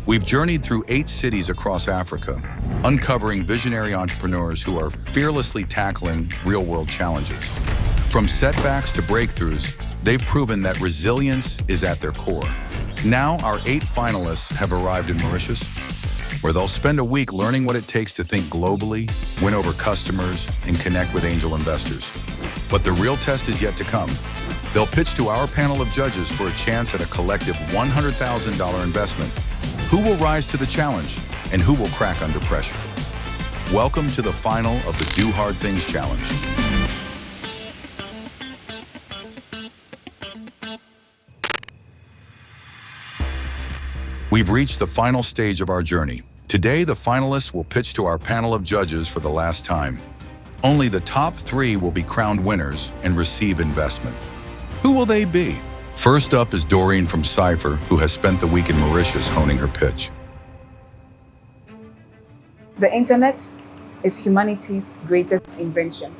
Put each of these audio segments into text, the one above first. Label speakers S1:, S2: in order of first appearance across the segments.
S1: We've journeyed through 8 cities across Africa, uncovering visionary entrepreneurs who are fearlessly tackling real-world challenges. From setbacks to breakthroughs, they've proven that resilience is at their core. Now, our 8 finalists have arrived in Mauritius, where they'll spend a week learning what it takes to think globally, win over customers, and connect with angel investors. But the real test is yet to come. They'll pitch to our panel of judges for a chance at a collective $100,000 investment. Who will rise to the challenge, and who will crack under pressure? Welcome to the final of the Do Hard Things Challenge. We've reached the final stage of our journey. Today, the finalists will pitch to our panel of judges for the last time. Only the top 3 will be crowned winners and receive investment. Who will they be? First up is Doreen from Cipher, who has spent the week in Mauritius honing her pitch.
S2: The internet is humanity's greatest invention.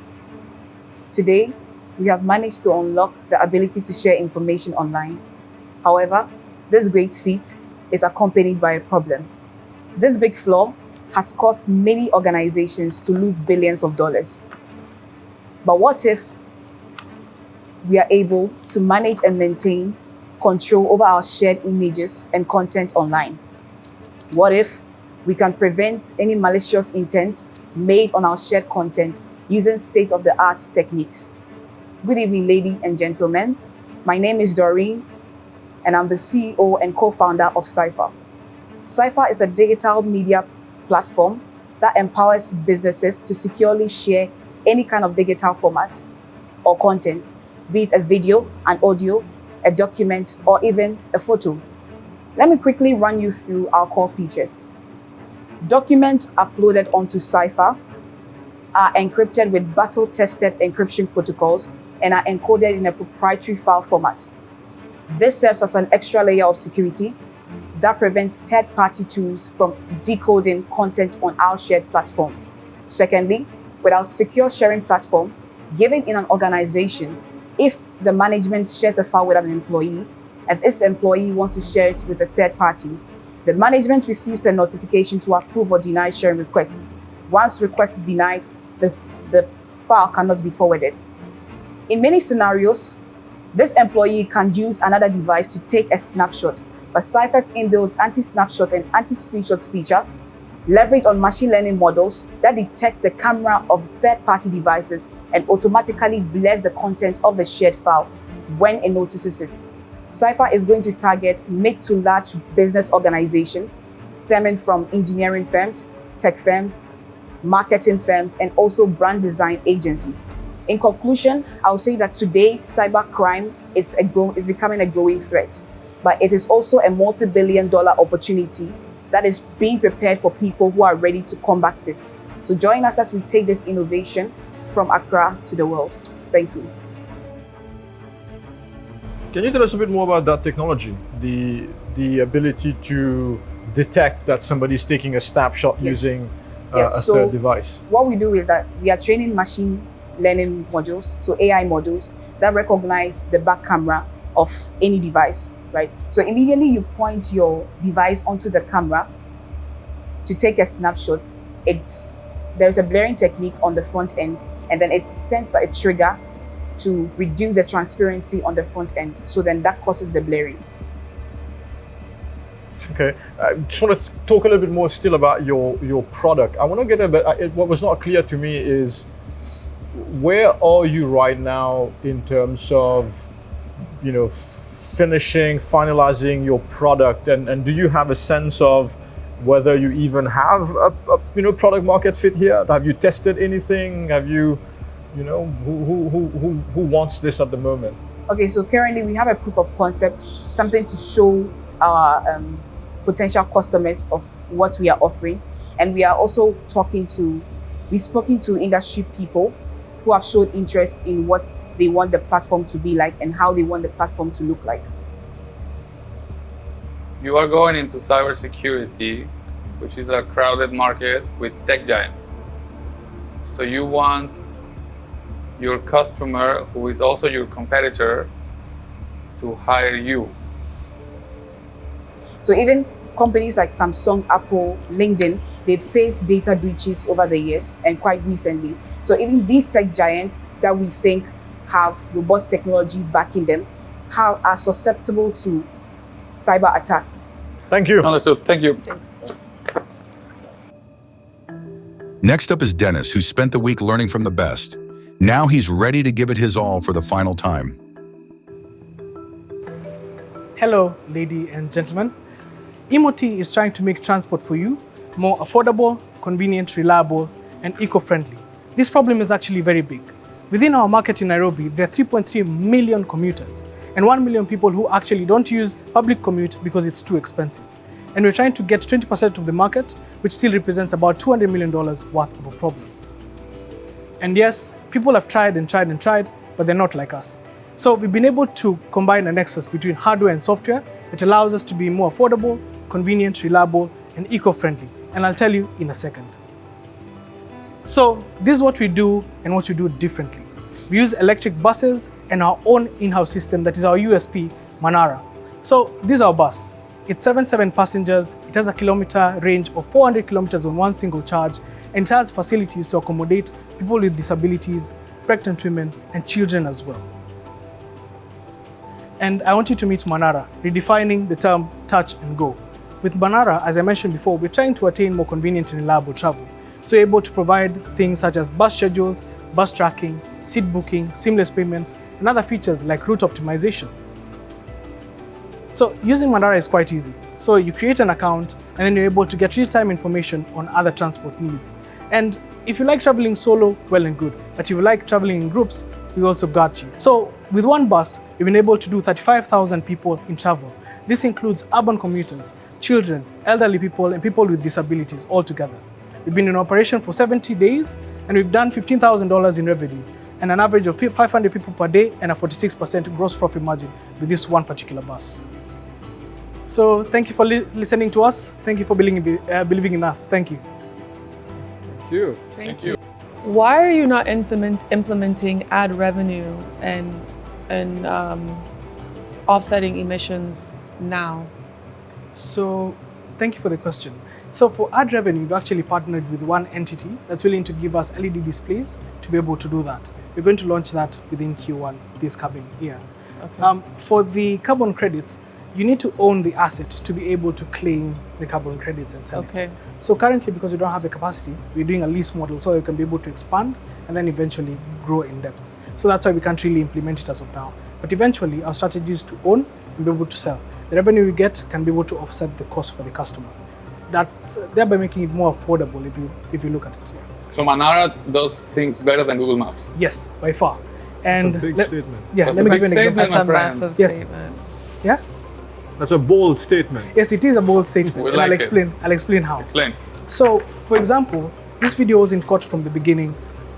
S2: Today, we have managed to unlock the ability to share information online. However, this great feat is accompanied by a problem. This big flaw has caused many organizations to lose billions of dollars. But what if we are able to manage and maintain control over our shared images and content online? What if we can prevent any malicious intent made on our shared content using state-of-the-art techniques? Good evening, ladies and gentlemen. My name is Doreen, and I'm the CEO and co-founder of Cipher. Cipher is a digital media platform that empowers businesses to securely share any kind of digital format or content, be it a video, an audio, a document, or even a photo. Let me quickly run you through our core features. Documents uploaded onto Cipher are encrypted with battle-tested encryption protocols and are encoded in a proprietary file format. This serves as an extra layer of security that prevents third-party tools from decoding content on our shared platform. Secondly, with our secure sharing platform, given in an organization, if the management shares a file with an employee, and this employee wants to share it with a third party, the management receives a notification to approve or deny sharing request. Once request is denied, the file cannot be forwarded. In many scenarios, this employee can use another device to take a snapshot, but Cipher's inbuilt anti-snapshot and anti-screenshot feature leverage on machine learning models that detect the camera of third-party devices and automatically blurs the content of the shared file when it notices it. Cipher is going to target mid to large business organizations stemming from engineering firms, tech firms, marketing firms, and also brand design agencies. In conclusion, I'll say that today, cybercrime is becoming a growing threat, but it is also a multi-billion-dollar opportunity that is being prepared for people who are ready to combat it. So join us as we take this innovation from Accra to the world. Thank you.
S3: Can you tell us a bit more about that technology? The ability to detect that somebody's taking a snapshot using a third device.
S2: What we do is that we are training machine learning modules, so AI modules that recognize the back camera of any device, right? So immediately you point your device onto the camera to take a snapshot. There's a blurring technique on the front end, and then it sends a trigger to reduce the transparency on the front end. So then that causes the blurring.
S3: Okay, I just want to talk a little bit more still about your product. I want to get a bit, what was not clear to me is, where are you right now in terms of, finalizing your product, and do you have a sense of whether you even have a product market fit here? Have you tested anything? Have you, who wants this at the moment?
S2: Okay, so currently we have a proof of concept, something to show our potential customers of what we are offering, and we are also we've spoken to industry people who have showed interest in what they want the platform to be like and how they want the platform to look like.
S4: You are going into cybersecurity, which is a crowded market with tech giants. So you want your customer, who is also your competitor, to hire you.
S2: So even companies like Samsung, Apple, LinkedIn, they've faced data breaches over the years and quite recently. So even these tech giants that we think have robust technologies backing them are susceptible to cyber attacks.
S3: Thank you.
S4: Understood. Thank you.
S2: Thanks.
S1: Next up is Denis, who spent the week learning from the best. Now he's ready to give it his all for the final time.
S5: Hello, ladies and gentlemen. E-Moti is trying to make transport for you more affordable, convenient, reliable, and eco-friendly. This problem is actually very big. Within our market in Nairobi, there are 3.3 million commuters and 1 million people who actually don't use public commute because it's too expensive. And we're trying to get 20% of the market, which still represents about $200 million worth of a problem. And yes, people have tried and tried and tried, but they're not like us. So we've been able to combine a nexus between hardware and software, which allows us to be more affordable, convenient, reliable, and eco-friendly. And I'll tell you in a second. So this is what we do and what we do differently. We use electric buses and our own in-house system, that is our USP, Manara. So this is our bus. It's 77 passengers. It has a kilometer range of 400 kilometers on one single charge, and it has facilities to accommodate people with disabilities, pregnant women, and children as well. And I want you to meet Manara, redefining the term touch and go. With Manara, as I mentioned before, we're trying to attain more convenient and reliable travel. So we're able to provide things such as bus schedules, bus tracking, seat booking, seamless payments, and other features like route optimization. So using Manara is quite easy. So you create an account and then you're able to get real-time information on other transport needs. And if you like traveling solo, well and good. But if you like traveling in groups, we also got you. So with one bus, we've been able to do 35,000 people in travel. This includes urban commuters, children, elderly people, and people with disabilities all together. We've been in operation for 70 days and we've done $15,000 in revenue and an average of 500 people per day and a 46% gross profit margin with this one particular bus. So thank you for listening to us. Thank you for believing in us. Thank you.
S3: Thank you.
S4: Thank you.
S6: Why are you not implementing ad revenue and offsetting emissions now?
S5: So thank you for the question. So for ad revenue, we've actually partnered with one entity that's willing to give us LED displays to be able to do that. We're going to launch that within Q1 this coming year.
S6: Okay.
S5: For the carbon credits, you need to own the asset to be able to claim the carbon credits and sell
S6: Okay.
S5: it. So currently, because we don't have the capacity, we're doing a lease model so we can be able to expand and then eventually grow in depth. So that's why we can't really implement it as of now. But eventually, our strategy is to own and be able to sell. The revenue we get can be able to offset the cost for the customer. That's thereby making it more affordable if you look at it.
S4: So Manara does things better than Google Maps.
S5: Yes, by far. And
S3: That's a big statement.
S5: Yeah,
S4: That's
S5: let
S4: a
S5: me give
S4: big
S5: you an example.
S4: statement.
S6: That's a
S4: my friend.
S6: massive
S5: Yes.
S6: statement.
S5: Yeah.
S3: That's a bold statement.
S5: Yes, it is a bold statement,
S4: We
S5: and
S4: like
S5: I'll explain how.
S4: Explain.
S5: So, for example, this video wasn't caught from the beginning,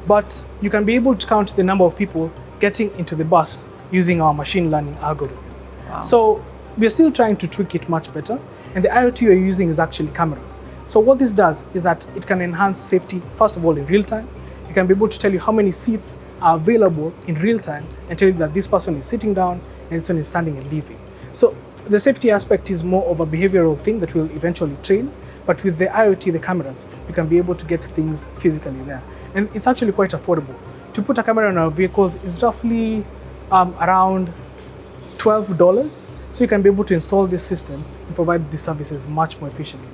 S5: but you can be able to count the number of people getting into the bus using our machine learning algorithm.
S6: Wow.
S5: So, we're still trying to tweak it much better, and the IoT you're using is actually cameras. So what this does is that it can enhance safety, first of all, in real time. It can be able to tell you how many seats are available in real time and tell you that this person is sitting down and this one is standing and leaving. So the safety aspect is more of a behavioral thing that we'll eventually train, but with the IoT, the cameras, you can be able to get things physically there. And it's actually quite affordable. To put a camera on our vehicles is roughly around $12. So you can be able to install this system and provide these services much more efficiently.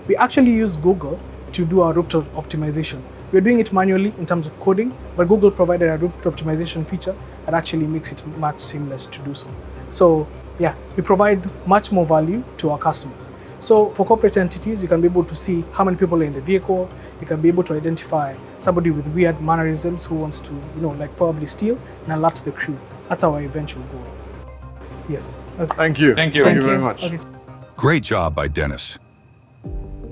S5: We actually use Google to do our route optimization. We're doing it manually in terms of coding, but Google provided a route optimization feature that actually makes it much seamless to do so. So yeah, we provide much more value to our customers. So for corporate entities, you can be able to see how many people are in the vehicle. You can be able to identify somebody with weird mannerisms who wants to, like probably steal and alert the crew. That's our eventual goal. Yes. Okay.
S3: Thank you.
S4: Thank you.
S3: Thank you very much.
S5: Okay.
S1: Great job by Denis.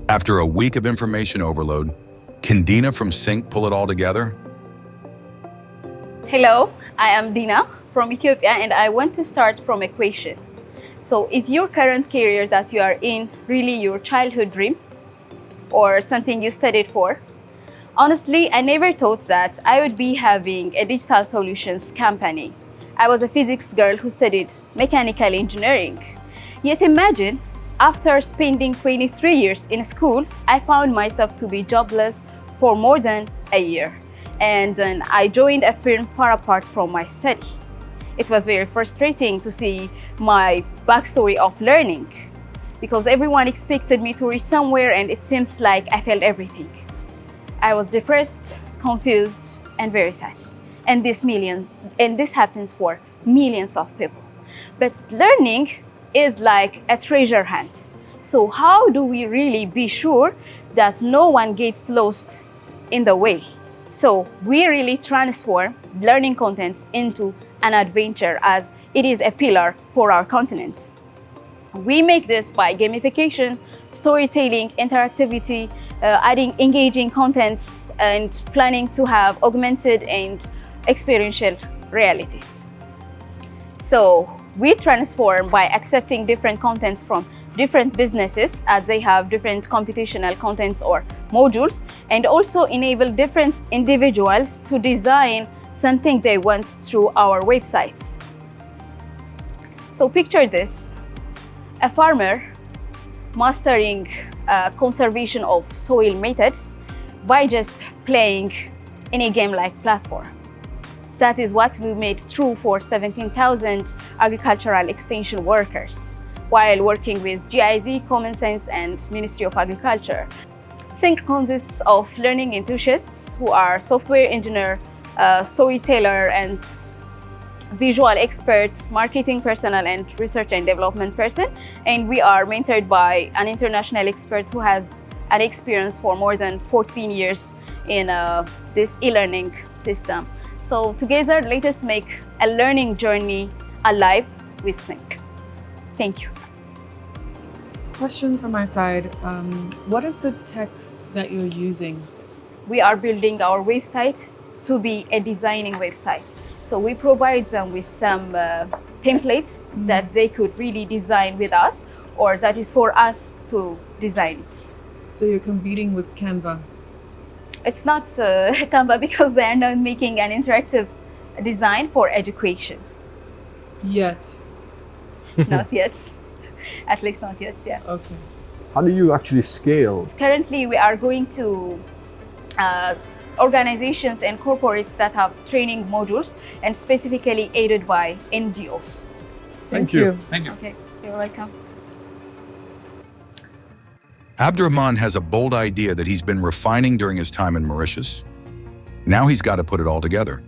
S1: After a week of information overload, can Dina from SINQ pull it all together?
S7: Hello, I am Dina from Ethiopia and I want to start from a question. So is your current career that you are in really your childhood dream or something you studied for? Honestly, I never thought that I would be having a digital solutions company. I was a physics girl who studied mechanical engineering. Yet imagine After spending 23 years in school, I found myself to be jobless for more than a year. And then I joined a firm far apart from my study. It was very frustrating to see my backstory of learning because everyone expected me to reach somewhere and it seems like I failed everything. I was depressed, confused, and very sad. And this happens for millions of people. But learning is like a treasure hunt. So how do we really be sure that no one gets lost in the way? So we really transform learning contents into an adventure as it is a pillar for our continent. We make this by gamification, storytelling, interactivity, adding engaging contents, and planning to have augmented and experiential realities. So we transform by accepting different contents from different businesses as they have different computational contents or modules, and also enable different individuals to design something they want through our websites. So picture this, a farmer mastering conservation of soil methods by just playing in a game-like platform. That is what we made true for 17,000 agricultural extension workers while working with GIZ, Common Sense, and Ministry of Agriculture. SINQ consists of learning enthusiasts who are software engineer, storyteller, and visual experts, marketing personnel, and research and development person. And we are mentored by an international expert who has an experience for more than 14 years in this e-learning system. So together, let us make a learning journey alive with SINQ. Thank you.
S6: Question from my side. What is the tech that you're using?
S7: We are building our website to be a designing website. So we provide them with some templates that they could really design with us, or that is for us to design it.
S6: So you're competing with Canva?
S7: It's not Canva because they are not making an interactive design for education.
S6: Yet.
S7: Not yet. At least not yet, yeah.
S6: Okay.
S3: How do you actually scale?
S7: Currently, we are going to organizations and corporates that have training modules and specifically aided by NGOs.
S6: Thank you.
S4: Thank you.
S7: Okay, you're welcome.
S1: Abderrahman has a bold idea that he's been refining during his time in Mauritius. Now he's got to put it all together.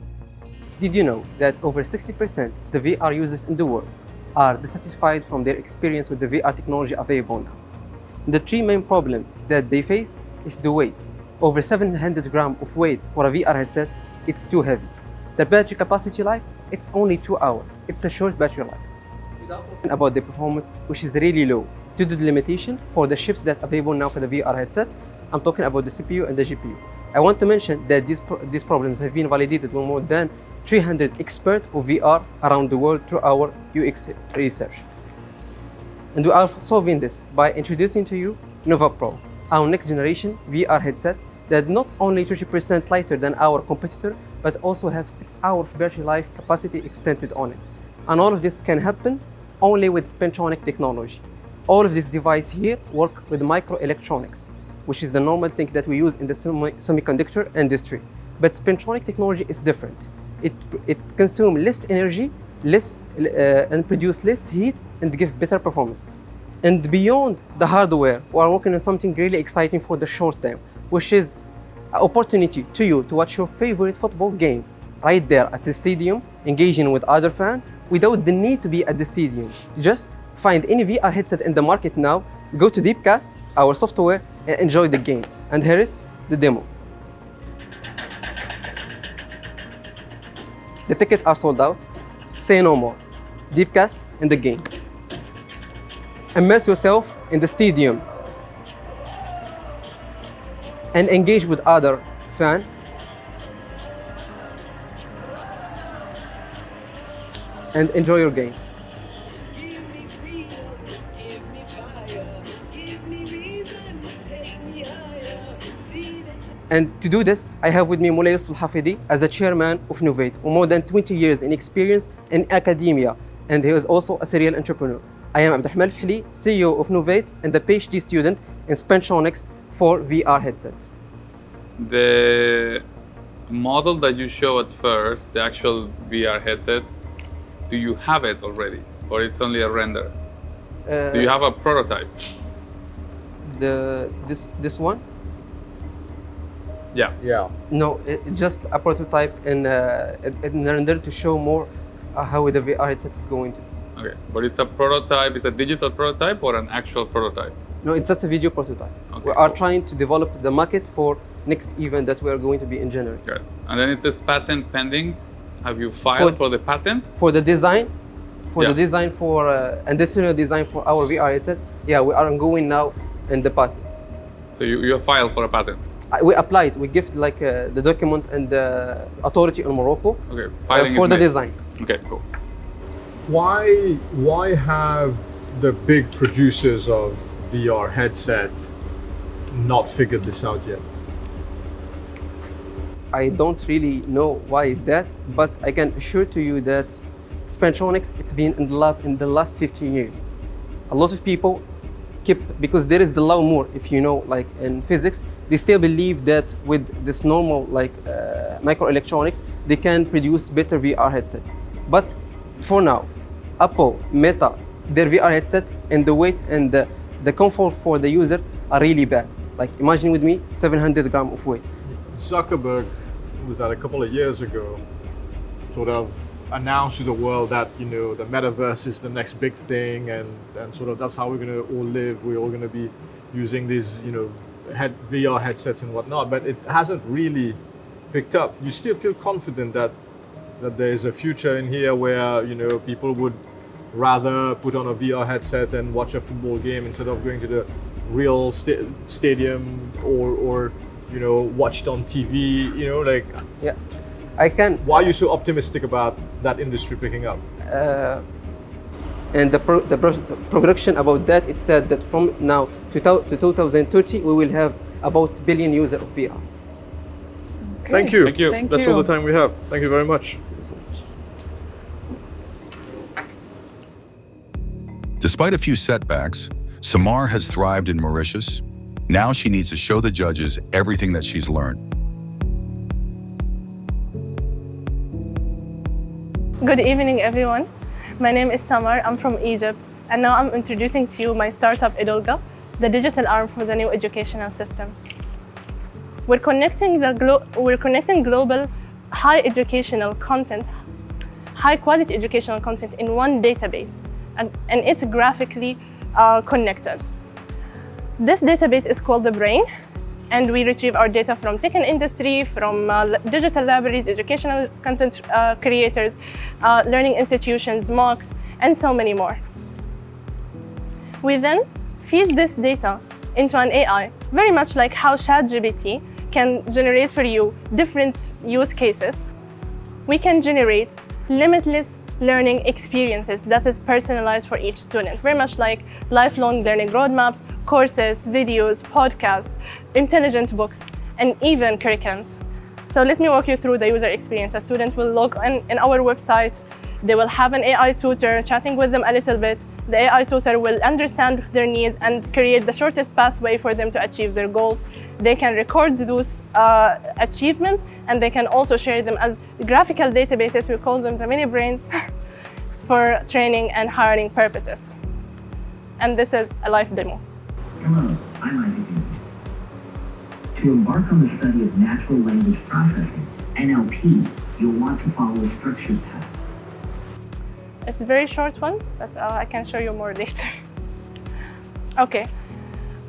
S8: Did you know that over 60% of the VR users in the world are dissatisfied from their experience with the VR technology available now? The three main problems that they face is the weight. Over 700 grams of weight for a VR headset, it's too heavy. The battery capacity life, it's only 2 hours. It's a short battery life. Without talking about the performance, which is really low due to the limitation for the chips that are available now for the VR headset. I'm talking about the CPU and the GPU. I want to mention that these problems have been validated with more than 300 experts of VR around the world through our UX research. And we are solving this by introducing to you Nova Pro, our next generation VR headset that not only 30% lighter than our competitor, but also have 6 hours battery life capacity extended on it. And all of this can happen only with spintronic technology. All of this device here work with microelectronics, which is the normal thing that we use in the semiconductor industry. But spintronic technology is different. It consumes less energy, and produce less heat and give better performance. And beyond the hardware, we are working on something really exciting for the short term, which is an opportunity to you to watch your favorite football game right there at the stadium, engaging with other fans without the need to be at the stadium. Just find any VR headset in the market now, go to Deepcast, our software, and enjoy the game. And here is the demo. The tickets are sold out. Say no more. Deepcast in the game. Immerse yourself in the stadium and engage with other fans. And enjoy your game. And to do this, I have with me Moulay Al-Hafidi as the chairman of Novate, with more than 20 years in experience in academia, and he is also a serial entrepreneur. I am Abderrahman Fahli, CEO of Novate and a PhD student in Spentronics for VR headset.
S4: The model that you show at first, the actual VR headset, do you have it already, or it's only a render? Do you have a prototype?
S8: This one?
S4: Yeah.
S3: Yeah.
S8: No, just a prototype in render to show more how the VR headset is going to.
S4: Okay, but it's a prototype. It's a digital prototype or an actual prototype?
S8: No, it's just a video prototype.
S4: Okay,
S8: We are
S4: cool.
S8: trying to develop the market for next event that we are going to be in January.
S4: Good. And then it says patent pending. Have you filed for the patent?
S8: For the design,
S4: Yeah.
S8: additional design for our VR headset, yeah, we are ongoing now in the patent.
S4: So you have filed for a patent.
S8: We applied. We give like the document and the authority in Morocco
S4: Okay, filing
S8: for
S4: is
S8: the
S4: made.
S8: design.
S4: Okay, cool.
S3: Why have the big producers of VR headset not figured this out yet?
S8: I don't really know why is that, but I can assure to you that Spentronics, it's been in the lab in the last 15 years. A lot of people because there is the law more, if you know, like in physics, they still believe that with this normal like microelectronics, they can produce better VR headset. But for now, Apple, Meta, their VR headset and the weight and the comfort for the user are really bad. Like imagine with me, 700 grams of weight.
S3: Zuckerberg was that a couple of years ago, sort of announced to the world that the metaverse is the next big thing, and sort of that's how we're gonna all live. We're all gonna be using these VR headsets and whatnot. But it hasn't really picked up. You still feel confident that there is a future in here where people would rather put on a VR headset and watch a football game instead of going to the real stadium or watched on TV.
S8: Yeah, I can.
S3: Why are you so optimistic about that industry picking up?
S8: And the projection about that, it said that from now to 2030, we will have about 1 billion users of VR.
S6: Okay.
S3: Thank you.
S4: Thank you.
S6: Thank
S3: That's
S6: you.
S3: all the time we have. Thank you very much.
S1: Despite a few setbacks, Samar has thrived in Mauritius. Now she needs to show the judges everything that she's learned.
S9: Good evening, everyone. My name is Samar. I'm from Egypt, and now I'm introducing to you my startup Edulga, the digital arm for the new educational system. We're connecting global high quality educational content in one database, and it's graphically connected. This database is called the Brain, and we retrieve our data from tech and industry, from digital libraries, educational content creators, learning institutions, MOOCs, and so many more. We then feed this data into an AI, very much like how ChatGPT can generate for you different use cases. We can generate limitless learning experiences that is personalized for each student, very much like lifelong learning roadmaps, courses, videos, podcasts, intelligent books, and even curriculums. So let me walk you through the user experience. A student will log in our website. They will have an AI tutor chatting with them a little bit. The AI tutor will understand their needs and create the shortest pathway for them to achieve their goals. They can record those achievements, and they can also share them as graphical databases. We call them the mini brains for training and hiring purposes. And this is a live demo.
S10: Hello, I'm Isaac. To embark on the study of natural language processing, NLP, you'll want to follow a structured path.
S9: It's a very short one, but I can show you more later. Okay.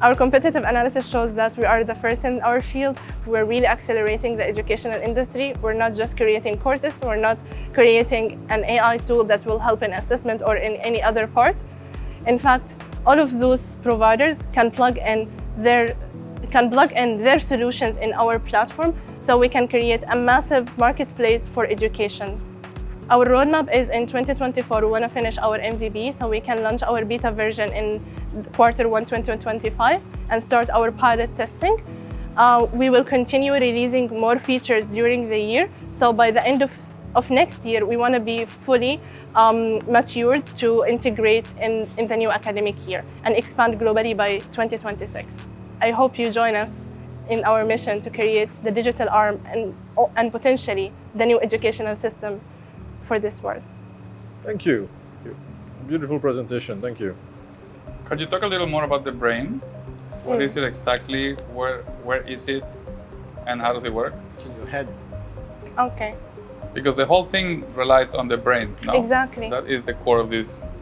S9: Our competitive analysis shows that we are the first in our field. We're really accelerating the educational industry. We're not just creating courses. We're not creating an AI tool that will help in assessment or in any other part. In fact, all of those providers can plug in their solutions in our platform, so we can create a massive marketplace for education. Our roadmap is in 2024. We want to finish our MVP, so we can launch our beta version in Q1 2025 and start our pilot testing. We will continue releasing more features during the year. So by the end of of next year, we want to be fully matured to integrate in the new academic year and expand globally by 2026. I hope you join us in our mission to create the digital arm and potentially the new educational system for this world.
S3: Thank you. Beautiful presentation. Thank you.
S4: Could you talk a little more about the brain? What is it exactly? Where is it? And how does it work?
S3: It's in your head.
S9: Okay.
S4: Because the whole thing relies on the brain, no?
S9: Exactly.
S4: That is the core of this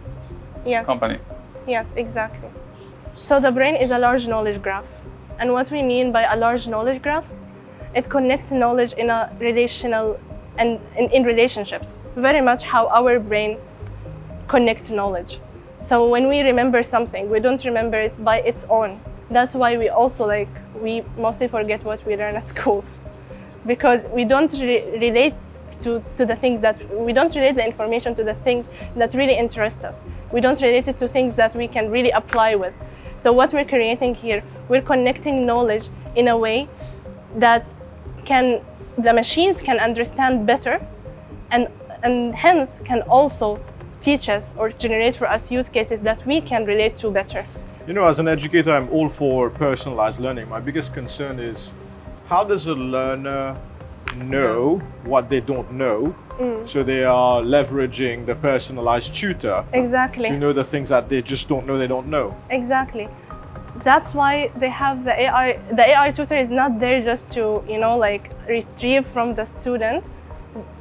S4: company.
S9: Yes, exactly. So the brain is a large knowledge graph. And what we mean by a large knowledge graph, it connects knowledge in a relational and in relationships. Very much how our brain connects knowledge. So when we remember something, we don't remember it by its own. That's why we also we mostly forget what we learn at schools. Because we don't relate to the things that, we don't relate the information to the things that really interest us. We don't relate it to things that we can really apply with. So what we're creating here, we're connecting knowledge in a way that the machines can understand better and hence can also teach us or generate for us use cases that we can relate to better.
S3: You know, as an educator, I'm all for personalized learning. My biggest concern is, how does a learner know what they don't know? So they are leveraging the personalized tutor
S9: Exactly.
S3: to know the things that they just don't know they don't know.
S9: Exactly. That's why they have the AI. The AI tutor is not there just to, retrieve from the student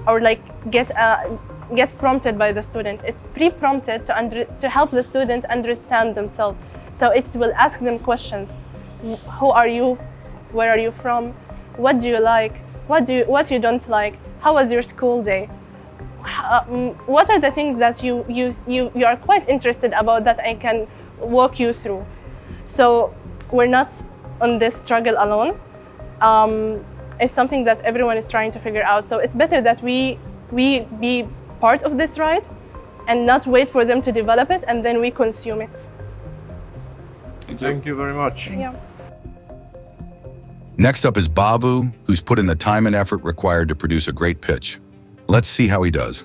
S9: or get prompted by the student. It's pre-prompted to help the student understand themselves. So it will ask them questions. Who are you? Where are you from? What do you like? What you don't like? How was your school day? What are the things that you are quite interested about that I can walk you through? So we're not on this struggle alone. It's something that everyone is trying to figure out. So it's better that we be part of this ride and not wait for them to develop it and then we consume it.
S3: Thank you very much.
S9: Yes.
S1: Next up is Bavu, who's put in the time and effort required to produce a great pitch. Let's see how he does.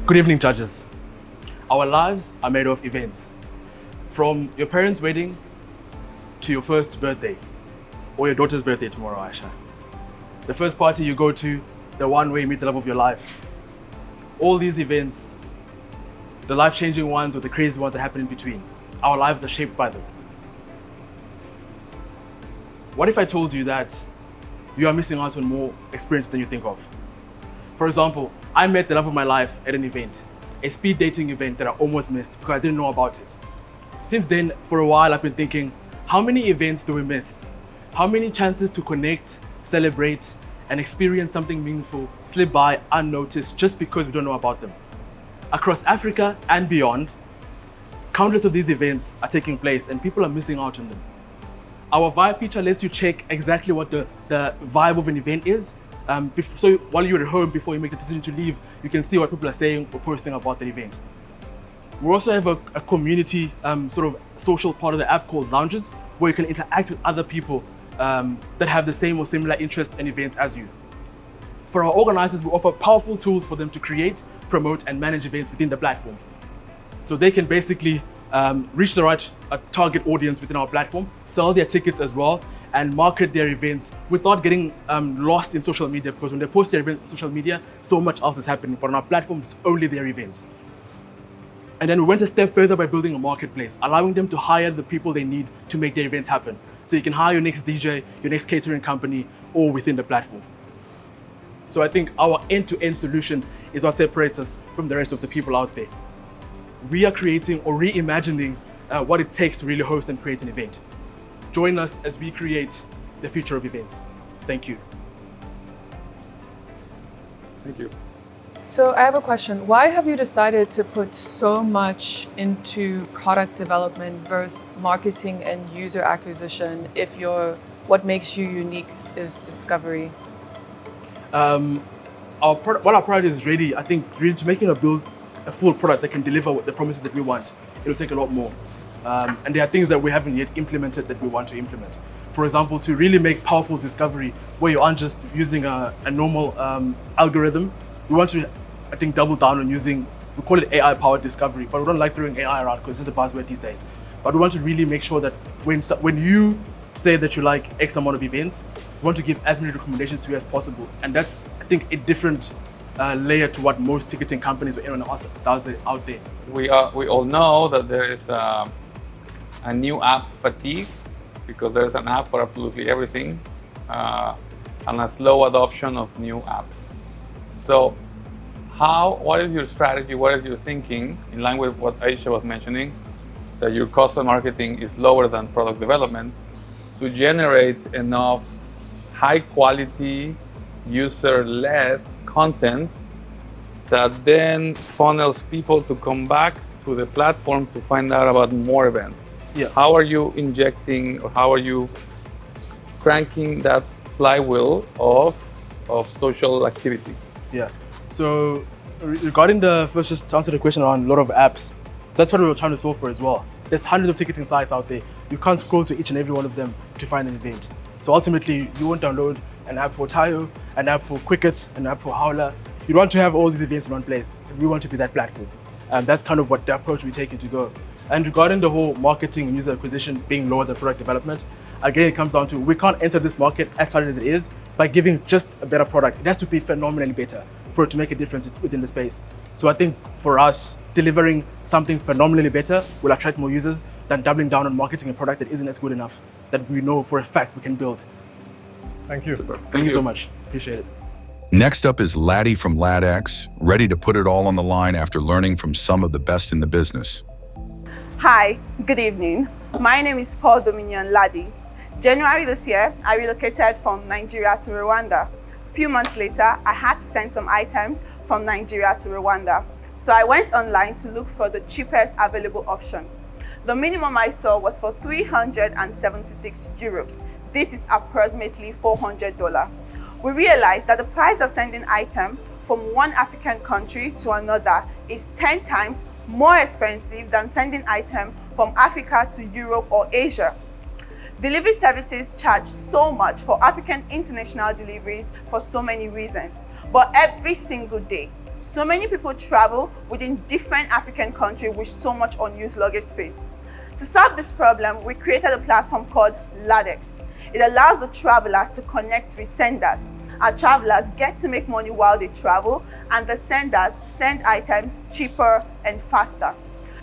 S11: Good evening, judges. Our lives are made of events. From your parents' wedding to your first birthday, or your daughter's birthday tomorrow, Aisha. The first party you go to, the one where you meet the love of your life. All these events, the life-changing ones or the crazy ones that happen in between, our lives are shaped by them. What if I told you that you are missing out on more experience than you think of? For example, I met the love of my life at an event, a speed dating event that I almost missed because I didn't know about it. Since then, for a while, I've been thinking, how many events do we miss? How many chances to connect, celebrate, and experience something meaningful slip by unnoticed just because we don't know about them? Across Africa and beyond, countless of these events are taking place and people are missing out on them. Our vibe feature lets you check exactly what the vibe of an event is. So while you're at home, before you make the decision to leave, you can see what people are saying or posting about the event. We also have a community sort of social part of the app called Lounges, where you can interact with other people that have the same or similar interests and events as you. For our organizers, we offer powerful tools for them to create, promote, and manage events within the platform. So they can basically reach the right target audience within our platform, sell their tickets as well, and market their events without getting lost in social media, because when they post their events on social media, so much else is happening, but on our platform, it's only their events. And then we went a step further by building a marketplace, allowing them to hire the people they need to make their events happen. So you can hire your next DJ, your next catering company, all within the platform. So I think our end-to-end solution is what separates us from the rest of the people out there. We are creating or reimagining what it takes to really host and create an event. Join us as we create the future of events. Thank you.
S3: Thank you.
S6: So I have a question. Why have you decided to put so much into product development versus marketing and user acquisition if what makes you unique is discovery?
S11: Our product is ready, I think, really to making a full product that can deliver what the promises that we want. It'll take a lot more. And there are things that we haven't yet implemented that we want to implement. for example, to really make powerful discovery where you aren't just using a normal algorithm. We want to, I think, double down on using, we call it AI-powered discovery, but we don't like throwing AI around because it's a buzzword these days. But we want to really make sure that when you say that you like X amount of events, we want to give as many recommendations to you as possible. And that's, I think, a different layer to what most ticketing companies or anyone else does out there.
S4: We all know that there is a new app fatigue, because there is an app for absolutely everything, and a slow adoption of new apps. So what is your strategy, what is your thinking, in line with what Aisha was mentioning, that your cost of marketing is lower than product development, to generate enough high quality, user-led content that then funnels people to come back to the platform to find out about more events?
S11: Yeah.
S4: How are you injecting, or how are you cranking that flywheel of social activity?
S11: Yeah. So regarding the first, just to answer the question around a lot of apps, that's what we were trying to solve for as well. There's hundreds of ticketing sites out there. You can't scroll to each and every one of them to find an event. So ultimately, you won't download an app for Chao, an app for Quicket, an app for Howler. You want to have all these events in one place. We want to be that platform. And that's kind of what the approach we're taking to go. And regarding the whole marketing and user acquisition being lower than product development, again, it comes down to, we can't enter this market as hard as it is by giving just a better product. It has to be phenomenally better for it to make a difference within the space. So I think for us, delivering something phenomenally better will attract more users than doubling down on marketing a product that isn't as good enough, that we know for a fact we can build.
S3: Thank you.
S11: Thank you so much. Appreciate it.
S1: Next up is Ladi from LadX, ready to put it all on the line after learning from some of the best in the business.
S12: Hi, good evening. My name is Paul Dominion Ladi. January this year, I relocated from Nigeria to Rwanda. A few months later, I had to send some items from Nigeria to Rwanda. So I went online to look for the cheapest available option. The minimum I saw was for 376 euros. This is approximately $400. We realized that the price of sending item from one African country to another is 10 times more expensive than sending item from Africa to Europe or Asia. Delivery services charge so much for African international deliveries for so many reasons. But every single day, so many people travel within different African countries with so much unused luggage space. To solve this problem, we created a platform called LadX. It allows the travelers to connect with senders. Our travelers get to make money while they travel, and the senders send items cheaper and faster.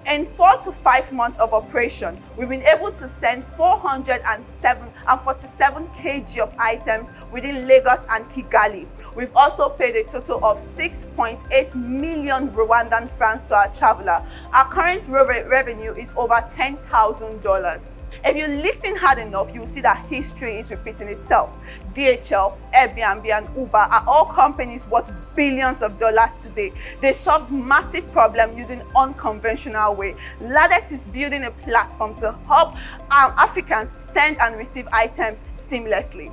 S12: In 4 to 5 months of operation, we've been able to send 447 kg of items within Lagos and Kigali. We've also paid a total of 6.8 million Rwandan francs to our traveler. Our current revenue is over $10,000. If you listen hard enough, you'll see that history is repeating itself. DHL, Airbnb, and Uber are all companies worth billions of dollars today. They solved massive problems using unconventional way. LadX is building a platform to help Africans send and receive items seamlessly.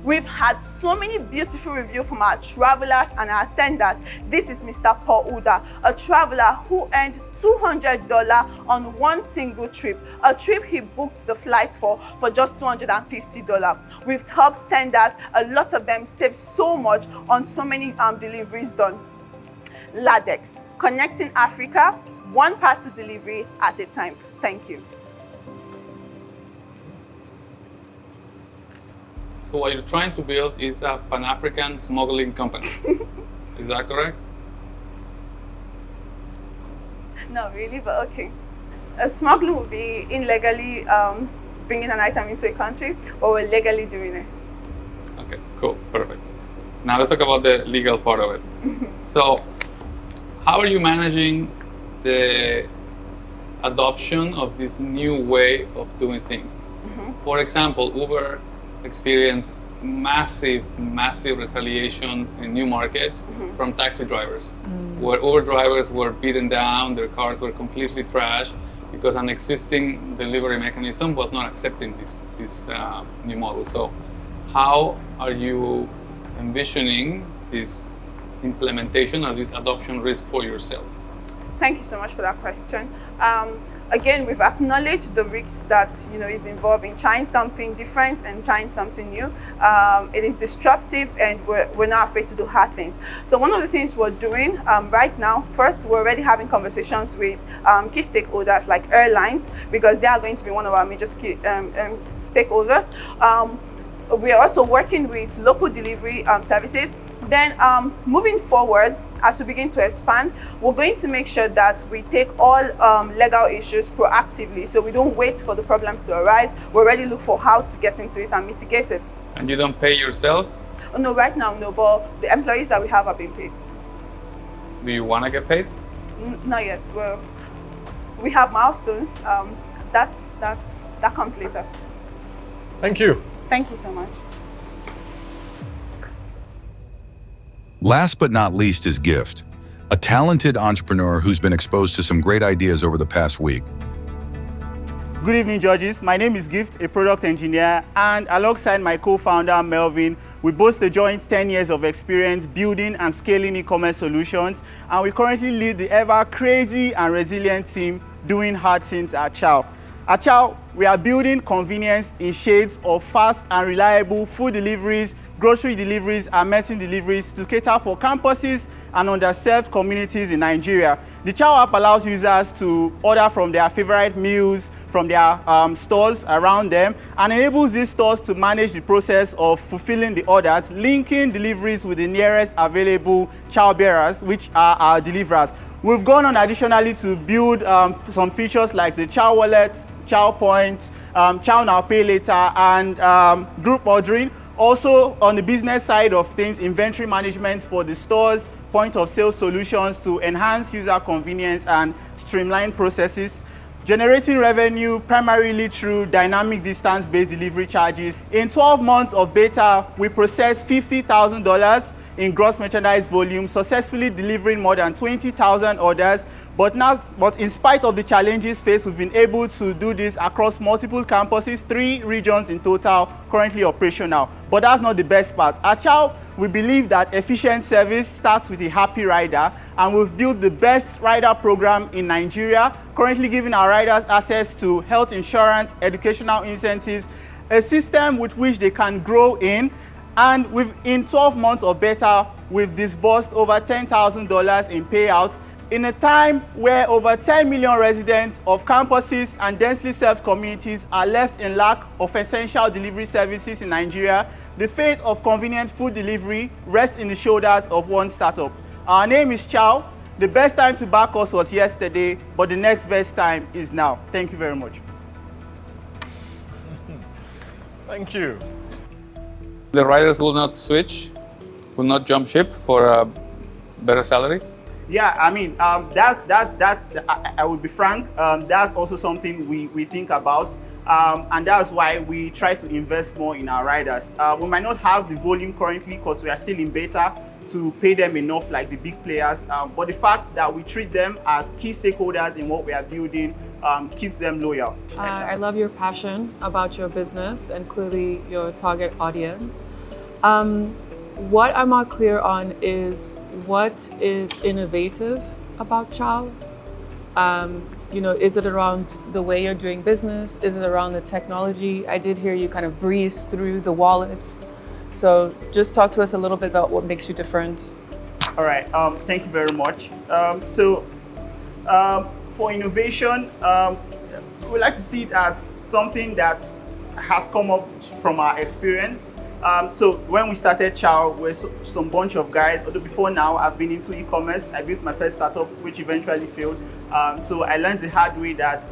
S12: We've had so many beautiful reviews from our travelers and our senders. This is Mr. Paul Uda, a traveler who earned $200 on one single trip, a trip he booked the flights for just $250. We've helped senders, a lot of them save so much on so many deliveries done. LadX, connecting Africa, one parcel delivery at a time. Thank you.
S4: So what you're trying to build is a Pan-African smuggling company. Is that correct?
S12: Not really, but okay. A smuggling would be illegally bringing an item into a country, but we're legally doing it.
S4: Okay, cool, perfect. Now let's talk about the legal part of it. So, how are you managing the adoption of this new way of doing things? For example, Uber experienced massive retaliation in new markets from taxi drivers, where Uber drivers were beaten down, their cars were completely trashed because an existing delivery mechanism was not accepting this new model. So how are you envisioning this implementation or this adoption risk for yourself?
S12: Thank you so much for that question. again, we've acknowledged the risks that is involved in trying something different and trying something new. It is disruptive, and we're not afraid to do hard things. So one of the things we're doing right now, first, we're already having conversations with key stakeholders like airlines, because they are going to be one of our major stakeholders. We are also working with local delivery services. Then moving forward, as we begin to expand, we're going to make sure that we take all legal issues proactively. So we don't wait for the problems to arise. We already look for how to get into it and mitigate it.
S4: And you don't pay yourself?
S12: Oh, no, right now, no, but the employees that we have are being paid.
S4: Do you want to get paid?
S12: Not yet. Well, we have milestones. That comes later.
S3: Thank you.
S12: Thank you so much.
S1: Last but not least is Gift, a talented entrepreneur who's been exposed to some great ideas over the past week.
S13: Good evening, judges. My name is Gift, a product engineer, and alongside my co-founder, Melvin, we boast a joint 10 years of experience building and scaling e-commerce solutions, and we currently lead the ever crazy and resilient team doing hard things at Chao. At Chao, we are building convenience in shades of fast and reliable food deliveries, grocery deliveries, and medicine deliveries to cater for campuses and underserved communities in Nigeria. The Chao app allows users to order from their favorite meals from their stores around them, and enables these stores to manage the process of fulfilling the orders, linking deliveries with the nearest available Chao bearers, which are our deliverers. We've gone on additionally to build some features like the Chao Wallet, Chao Points, Chao Now Pay Later, and group ordering. Also, on the business side of things, inventory management for the stores, point of sale solutions to enhance user convenience and streamline processes. Generating revenue primarily through dynamic distance-based delivery charges. In 12 months of beta, we processed $50,000 in gross merchandise volume, successfully delivering more than 20,000 orders. But in spite of the challenges faced, we've been able to do this across multiple campuses, 3 regions in total, currently operational. But that's not the best part. At Chao, we believe that efficient service starts with a happy rider, and we've built the best rider program in Nigeria, currently giving our riders access to health insurance, educational incentives, a system with which they can grow in. And in 12 months of beta, we've disbursed over $10,000 in payouts in a time where over 10 million residents of campuses and densely served communities are left in lack of essential delivery services in Nigeria. The fate of convenient food delivery rests in the shoulders of one startup. Our name is Chao. The best time to back us was yesterday, but the next best time is now. Thank you very much.
S3: Thank you.
S4: The riders will not switch, will not jump ship for a better salary?
S13: Yeah, I mean, I would be frank, that's also something we think about. And that's why we try to invest more in our riders. We might not have the volume currently because we are still in beta to pay them enough like the big players. But the fact that we treat them as key stakeholders in what we are building keeps them loyal.
S6: I love your passion about your business and clearly your target audience. What I'm not clear on is what is innovative about Chao? Is it around the way you're doing business? Is it around the technology? I did hear you kind of breeze through the wallet. So just talk to us a little bit about what makes you different.
S13: All right, thank you very much. For innovation, we like to see it as something that has come up from our experience. So when we started Chao, we were some bunch of guys, although before now I've been into e-commerce. I built my first startup, which eventually failed. So I learned the hard way that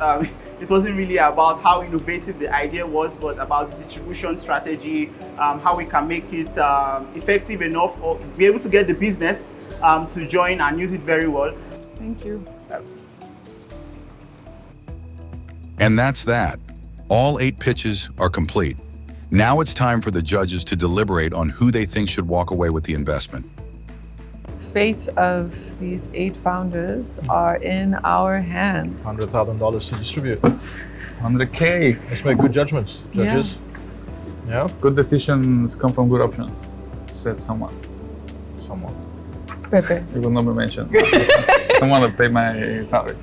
S13: it wasn't really about how innovative the idea was, but about the distribution strategy, how we can make it effective enough or be able to get the business to join and use it very well.
S6: Thank you.
S1: And that's that. All 8 pitches are complete. Now it's time for the judges to deliberate on who they think should walk away with the investment.
S6: Fate of these 8 founders are in our hands.
S3: $100,000 to distribute.
S4: 100K.
S3: Let's make good judgments, judges. Yeah.
S4: Good decisions come from good options, said someone.
S6: Pepe.
S4: It will not be mentioned. Someone that paid my salary.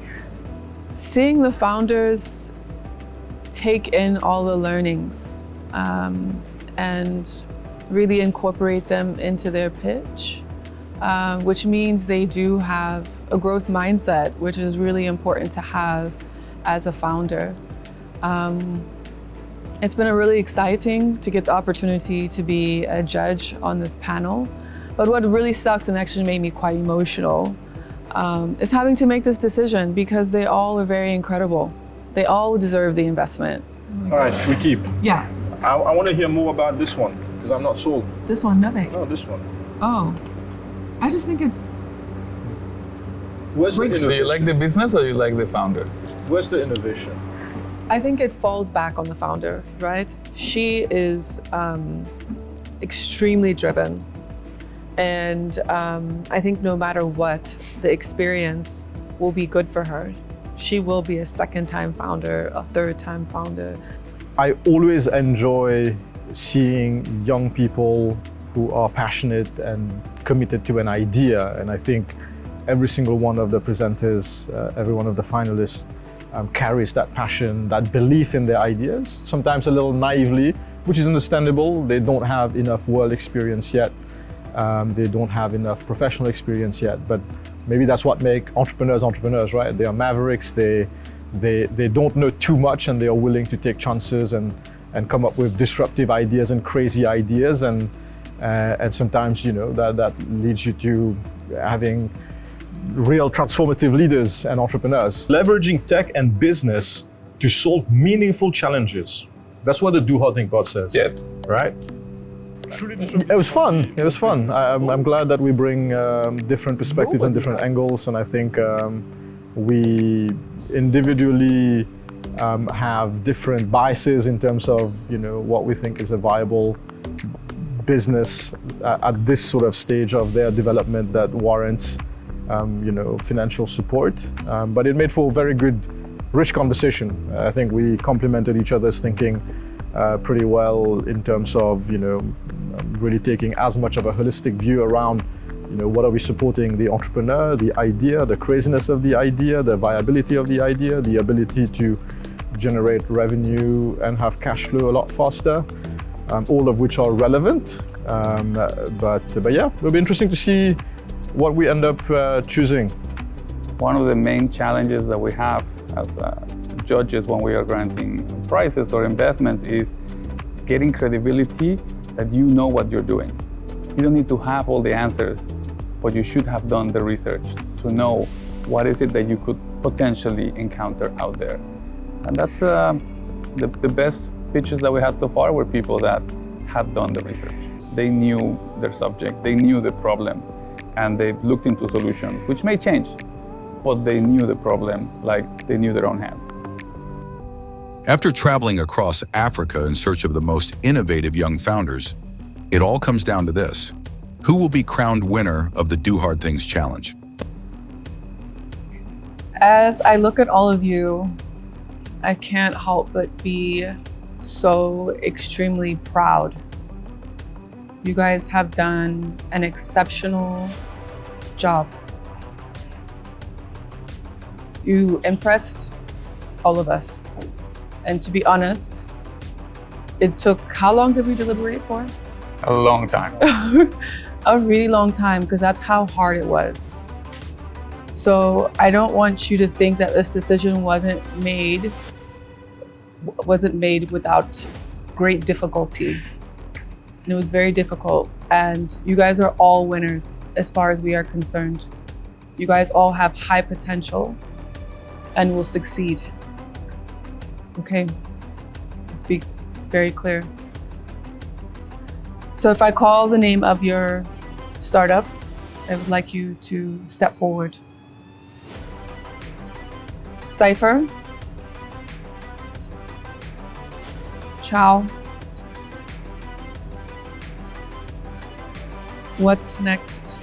S6: seeing the founders take in all the learnings and really incorporate them into their pitch, which means they do have a growth mindset, which is really important to have as a founder. It's been really exciting to get the opportunity to be a judge on this panel. But what really sucked and actually made me quite emotional is having to make this decision, because they all are very incredible. They all deserve the investment.
S3: All right, we keep.
S6: Yeah.
S3: I want to hear more about this one, because I'm not sold.
S6: This one, nothing.
S3: No, this one.
S6: Oh, I just think it's...
S3: Where's the
S4: Do
S3: innovation?
S4: you like the business or you like the founder?
S3: Where's the innovation?
S6: I think it falls back on the founder, right? She is extremely driven. And I think no matter what, the experience will be good for her. She will be a second-time founder, a third-time founder.
S3: I always enjoy seeing young people who are passionate and committed to an idea. And I think every single one of the presenters, every one of the finalists carries that passion, that belief in their ideas, sometimes a little naively, which is understandable. They don't have enough world experience yet. They don't have enough professional experience yet, but maybe that's what makes entrepreneurs, right? They are mavericks. They don't know too much, and they are willing to take chances and come up with disruptive ideas and crazy ideas, and sometimes, you know, that leads you to having real transformative leaders and entrepreneurs. Leveraging tech and business to solve meaningful challenges. That's what the Do Hard Thing pod says.
S4: Yes.
S3: Right? It was fun. It was fun. I'm glad that we bring different perspectives and different angles, and I think we individually have different biases in terms of, you know, what we think is a viable business at this sort of stage of their development that warrants, you know, financial support. But it made for a very good, rich conversation. I think we complemented each other's thinking pretty well in terms of, you know, really taking as much of a holistic view around, you know, what are we supporting the entrepreneur, the idea, the craziness of the idea, the viability of the idea, the ability to generate revenue and have cash flow a lot faster, all of which are relevant. But yeah, it'll be interesting to see what we end up choosing.
S4: One of the main challenges that we have as judges when we are granting prizes or investments is getting credibility that you know what you're doing. You don't need to have all the answers, but you should have done the research to know what is it that you could potentially encounter out there. And that's the best pitches that we had so far were people that had done the research. They knew their subject, they knew the problem, and they looked into solutions, which may change, but they knew the problem like they knew their own hand.
S1: After traveling across Africa in search of the most innovative young founders, it all comes down to this: who will be crowned winner of the Do Hard Things Challenge?
S6: As I look at all of you, I can't help but be so extremely proud. You guys have done an exceptional job. You impressed all of us. And to be honest, it took, how long did we deliberate for?
S4: A long time.
S6: A really long time, because that's how hard it was. So I don't want you to think that this decision wasn't made without great difficulty. And it was very difficult. And you guys are all winners as far as we are concerned. You guys all have high potential and will succeed. Okay, let's be very clear. So if I call the name of your startup, I would like you to step forward. Cipher, Chao, Whatsnxt,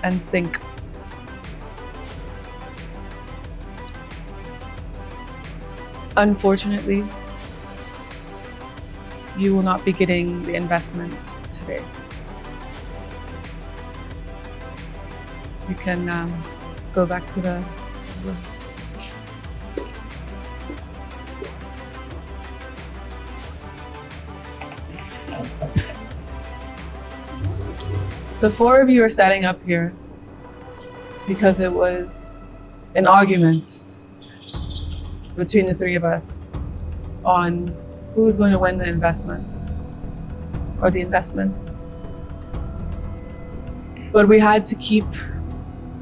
S6: and SINQ. Unfortunately, you will not be getting the investment today. You can go back to the The four of you are standing up here because it was an argument between the three of us on who's going to win the investment or the investments. But we had to keep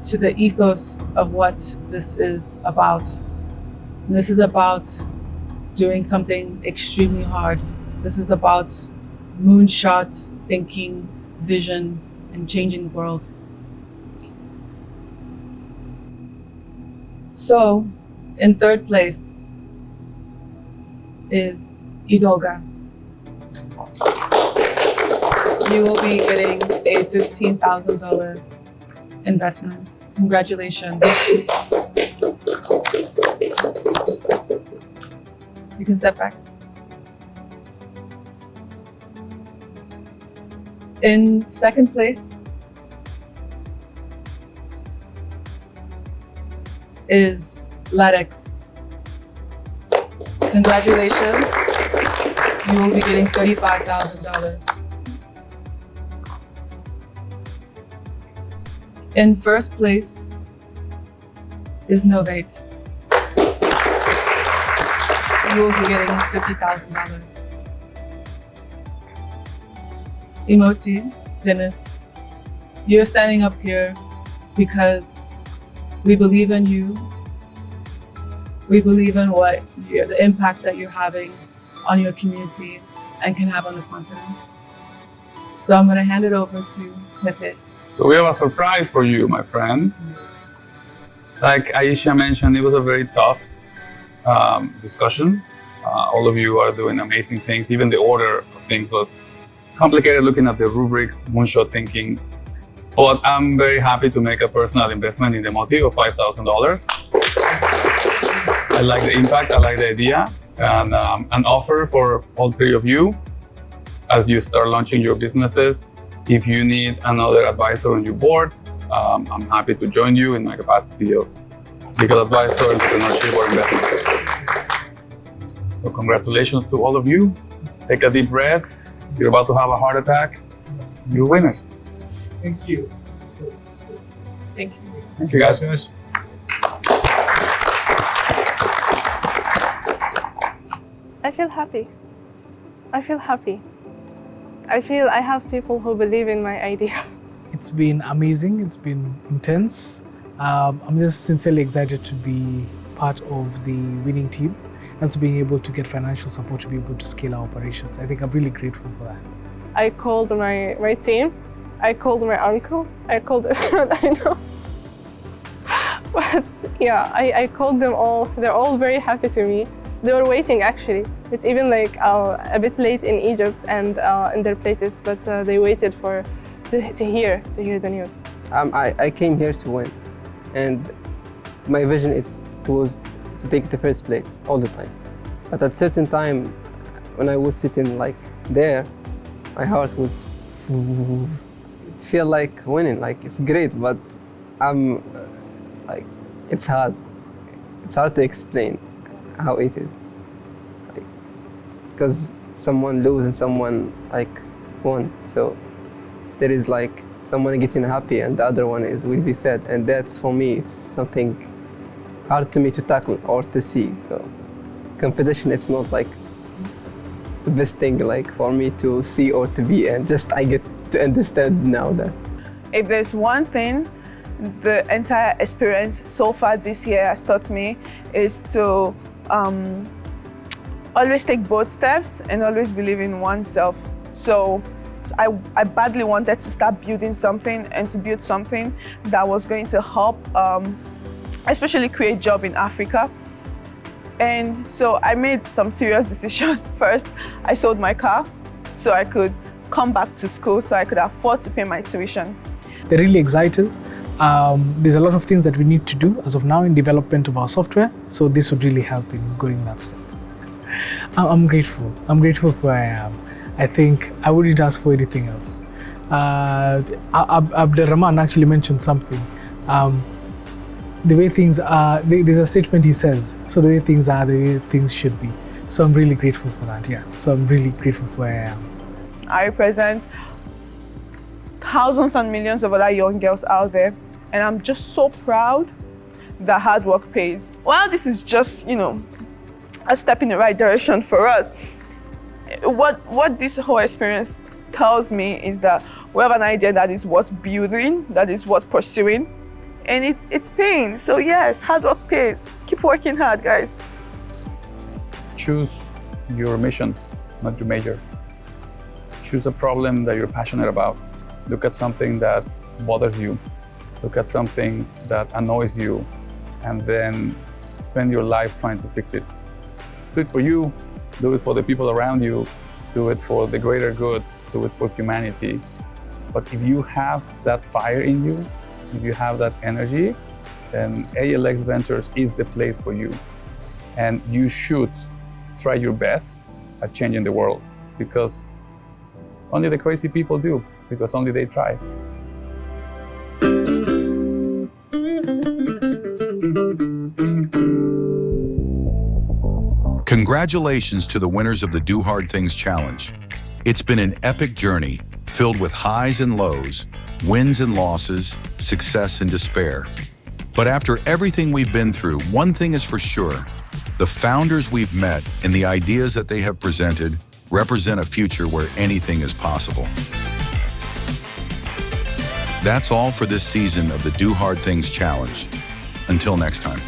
S6: to the ethos of what this is about. And this is about doing something extremely hard. This is about moonshot thinking, vision, and changing the world. So, in third place is Edulga. You will be getting a $15,000 investment. Congratulations. You can step back. In second place is LadX. Congratulations. You will be getting $35,000. In first place is Novate. You will be getting $50,000. E-Moti, Denis, you're standing up here because we believe in you. We believe in the impact that you're having on your community and can have on the continent. So I'm going to hand it over to Pepe.
S4: So we have a surprise for you, my friend. Like Aisha mentioned, it was a very tough discussion. All of you are doing amazing things. Even the order of things was complicated, looking at the rubric, moonshot thinking. But I'm very happy to make a personal investment in the E-Moti of $5,000. I like the impact, I like the idea, and an offer for all three of you as you start launching your businesses. If you need another advisor on your board, I'm happy to join you in my capacity of legal advisor, entrepreneurship, or investment. So congratulations to all of you. Take a deep breath. You're about to have a heart attack. You're winners.
S5: Thank you.
S6: Thank you.
S4: Thank you, guys.
S9: I feel happy. I feel happy. I feel I have people who believe in my idea.
S5: It's been amazing. It's been intense. I'm just sincerely excited to be part of the winning team and to being able to get financial support to be able to scale our operations. I think I'm really grateful for that.
S9: I called my team. I called my uncle. I called everyone I know. But yeah, I called them all. They're all very happy to me. They were waiting actually. It's even like a bit late in Egypt and in their places, but they waited to hear the news.
S8: I came here to win, and my vision was to take the first place all the time. But at a certain time, when I was sitting like there, my heart was, it felt like winning, like it's great, but I'm like, it's hard. It's hard to explain how it is. Like, because someone lose and someone like won. So there is like someone getting happy and the other one will be sad. And that's for me, it's something hard to me to tackle or to see. So competition, it's not like the best thing like for me to see or to be, and just I get to understand now that.
S12: If there's one thing the entire experience so far this year has taught me, is to always take both steps and always believe in oneself. So I badly wanted to start building something and to build something that was going to help, especially create jobs in Africa. And so I made some serious decisions. First, I sold my car so I could come back to school so I could afford to pay my tuition.
S5: They're really excited. There's a lot of things that we need to do as of now in development of our software. So this would really help in going that step. I'm grateful. I'm grateful for where I am. I think I wouldn't ask for anything else. Abderrahman actually mentioned something. the way things are, there's a statement he says, so the way things are, the way things should be. So I'm really grateful for that, yeah. So I'm really grateful for where I am.
S12: I represent thousands and millions of other young girls out there, and I'm just so proud that hard work pays. Well, this is just, a step in the right direction for us. What this whole experience tells me is that we have an idea that is worth building, that is worth pursuing, and it's paying. So yes, hard work pays. Keep working hard, guys.
S14: Choose your mission, not your major. Choose a problem that you're passionate about. Look at something that bothers you. Look at something that annoys you, and then spend your life trying to fix it. Do it for you, do it for the people around you, do it for the greater good, do it for humanity. But if you have that fire in you, if you have that energy, then ALX Ventures is the place for you. And you should try your best at changing the world, because only the crazy people do, because only they try.
S1: Congratulations to the winners of the Do Hard Things Challenge. It's been an epic journey filled with highs and lows, wins and losses, success and despair. But after everything we've been through, one thing is for sure. The founders we've met and the ideas that they have presented represent a future where anything is possible. That's all for this season of the Do Hard Things Challenge. Until next time.